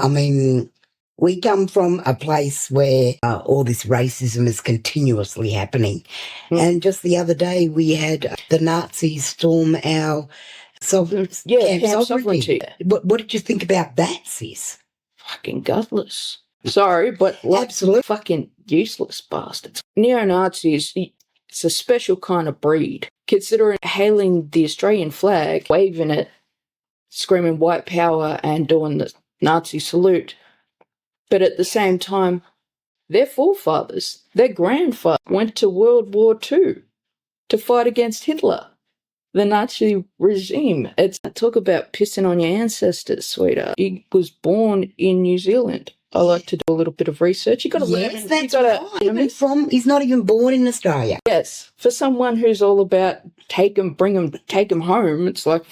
I mean, we come from a place where all this racism is continuously happening. And just the other day, we had the Nazis storm our camp sovereignty. What did you think about that, sis? Fucking gutless. Sorry, but Absolutely. Fucking useless bastards. Neo-Nazis, it's a special kind of breed. Considering hailing the Australian flag, waving it, screaming white power and doing the Nazi salute. But at the same time, their forefathers, their grandfather went to World War II to fight against Hitler, the Nazi regime. It's talk about pissing on your ancestors, sweetheart. He was born in New Zealand. I like to do a little bit of research. You got to learn. Yes, that's right. He's not even born in Australia. Yes, for someone who's all about take him home. It's like,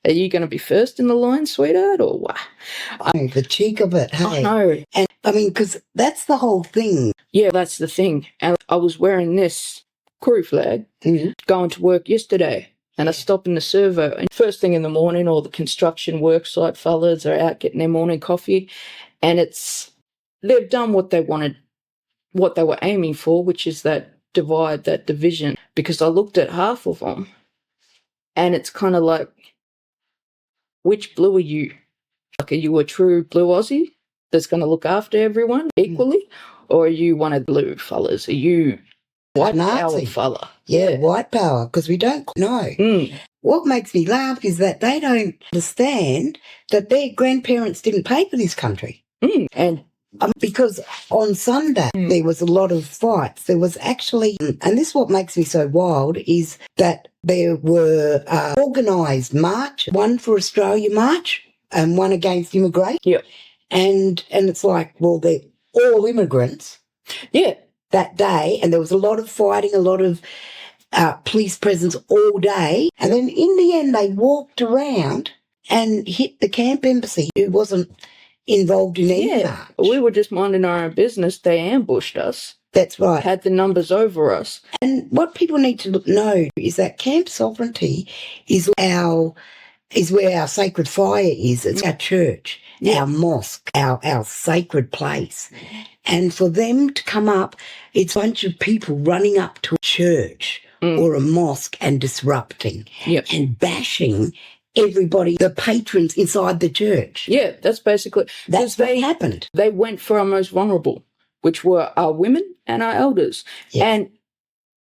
are you going to be first in the line, sweetheart, or what? The cheek of it, hey? I know. And I mean, because that's the whole thing. Yeah, that's the thing. And I was wearing this Koori flag going to work yesterday, and I stopped in the servo. And first thing in the morning, all the construction worksite fellas are out getting their morning coffee, and they've done what they wanted, what they were aiming for, which is that divide, that division. Because I looked at half of them, and it's kind of like, which blue are you? Like, are you a true blue Aussie that's going to look after everyone equally? Or are you one of the blue fellas? Are you white power fella? Yeah, white power, because we don't know. What makes me laugh is that they don't understand that their grandparents didn't pay for this country. And because on Sunday there was a lot of fights. There was actually, and this is what makes me so wild, is that there were organised march, one for Australia march and one against immigration. Yeah. And it's like, well, they're all immigrants. Yeah. That day, and there was a lot of fighting, a lot of police presence all day. And then in the end, they walked around and hit the camp embassy, who wasn't involved in any march. We were just minding our own business. They ambushed us. That's right. Had the numbers over us. And what people need to know is that camp sovereignty is where our sacred fire is. It's our church, our mosque, our sacred place. And for them to come up, it's a bunch of people running up to a church or a mosque and disrupting and bashing everybody, the patrons inside the church. Yeah, that's basically... That's what happened. They went for our most vulnerable, which were our women and our elders. Yes. And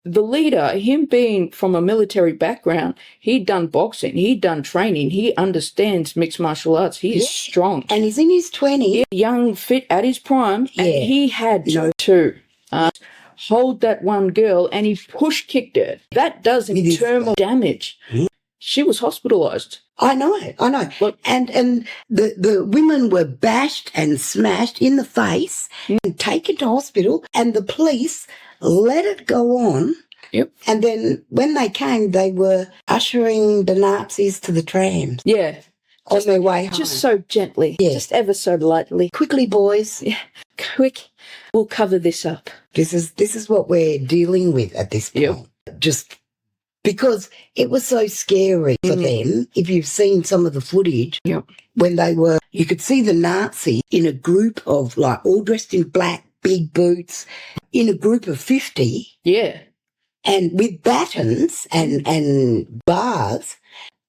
the leader, him being from a military background, he'd done boxing, he'd done training, he understands mixed martial arts, he is strong. And he's in his 20s. Young, fit, at his prime, and he had to hold that one girl, and he push-kicked her. That does internal damage. She was hospitalised. I know. Look, and the women were bashed and smashed in the face and taken to hospital, and the police let it go on. Yep. And then when they came, they were ushering the Nazis to the trams. Yeah. On their way home. Just so gently. Yeah. Just ever so lightly. Quickly, boys. Yeah. Quick. We'll cover this up. This is what we're dealing with at this point. Just because it was so scary for them. If you've seen some of the footage, when you could see the Nazi in a group of, like, all dressed in black, big boots, in a group of 50. Yeah. And with batons and bars,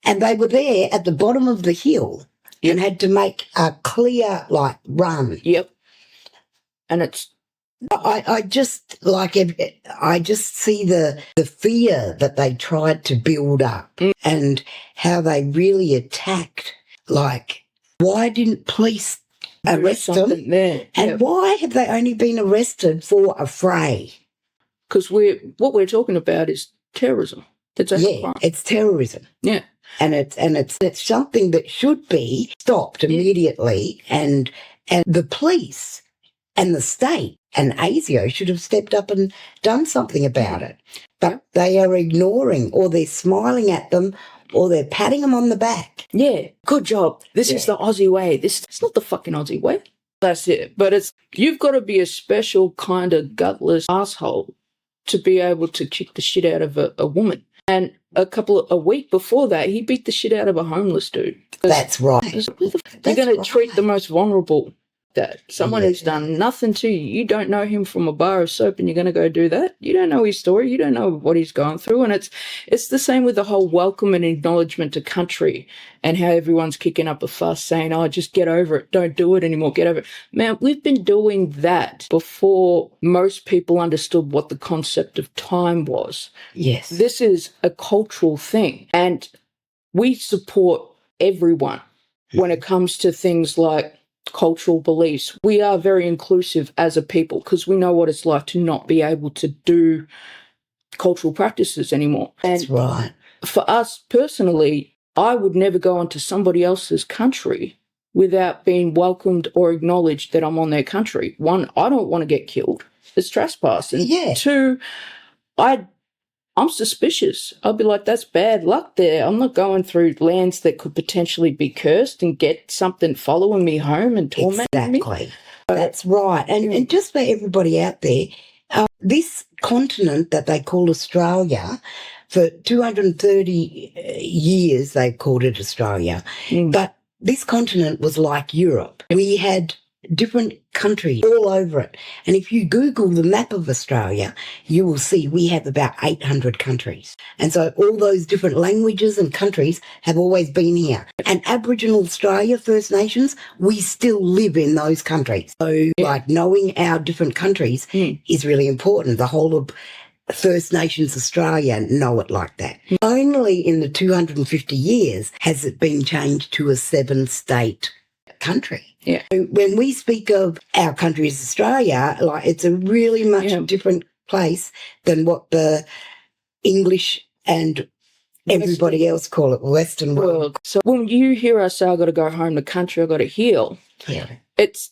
and they were there at the bottom of the hill and had to make a clear, like, run. Yep. And it's... I just see the fear that they tried to build up and how they really attacked. Like, why didn't police arrest them? There. And why have they only been arrested for a fray? Because what we're talking about is terrorism. It's a crime. It's terrorism. Yeah. And it's something that should be stopped immediately, and the police and the state and ASIO should have stepped up and done something about it. But they are ignoring, or they're smiling at them, or they're patting them on the back. Yeah, good job. This is the Aussie way. It's not the fucking Aussie way. That's it. But you've got to be a special kind of gutless asshole to be able to kick the shit out of a woman. And a week before that, he beat the shit out of a homeless dude. That's right. You're going to treat the most vulnerable. That someone who's done nothing to you, you don't know him from a bar of soap, and you're going to go do that. You don't know his story, you don't know what he's gone through. And it's the same with the whole welcome and acknowledgement to country, and how everyone's kicking up a fuss saying, oh, just get over it, don't do it anymore, get over it. Man, we've been doing that before most people understood what the concept of time was. Yes. This is a cultural thing, and we support everyone when it comes to things like cultural beliefs. We are very inclusive as a people because we know what it's like to not be able to do cultural practices anymore. That's right. For us personally, I would never go onto somebody else's country without being welcomed or acknowledged that I'm on their country. One, I don't want to get killed. It's trespassing. Yeah. Two, I'm suspicious. I'll be like, that's bad luck there. I'm not going through lands that could potentially be cursed and get something following me home and tormenting me. Exactly. That's right. And just for everybody out there, this continent that they call Australia, for 230 years they called it Australia, but this continent was like Europe. We had different countries all over it. And if you Google the map of Australia, you will see we have about 800 countries. And so all those different languages and countries have always been here. And Aboriginal Australia, First Nations, we still live in those countries. So like knowing our different countries is really important. The whole of First Nations Australia know it like that. Only in the 250 years has it been changed to a 7-state country. Yeah. When we speak of our country as Australia, like it's a really much different place than what the English and everybody else call it, Western world. So when you hear us say, I've got to go home to country, I've got to heal, it's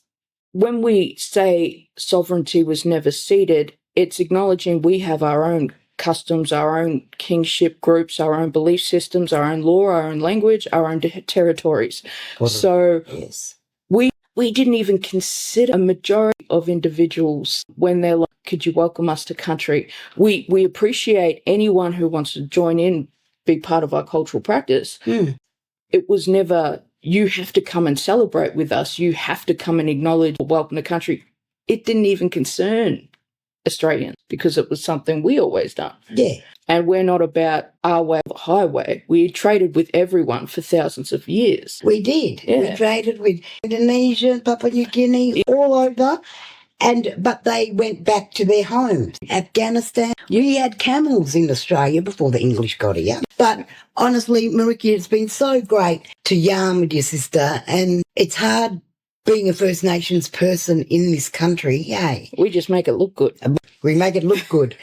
when we say sovereignty was never ceded, it's acknowledging we have our own customs, our own kingship groups, our own belief systems, our own law, our own language, our own territories. We didn't even consider a majority of individuals when they're like, could you welcome us to country? We appreciate anyone who wants to join in, be part of our cultural practice. It was never, you have to come and celebrate with us. You have to come and acknowledge or welcome the country. It didn't even concern Australians because it was something we always done. Yeah. And we're not about our way or the highway. We traded with everyone for thousands of years. We did. Yeah. We traded with Indonesia, Papua New Guinea, all over. But they went back to their homes. Afghanistan. We had camels in Australia before the English got here. But honestly, Mariki, it's been so great to yarn with your sister, and it's hard being a First Nations person in this country. Yay. We just make it look good. We make it look good.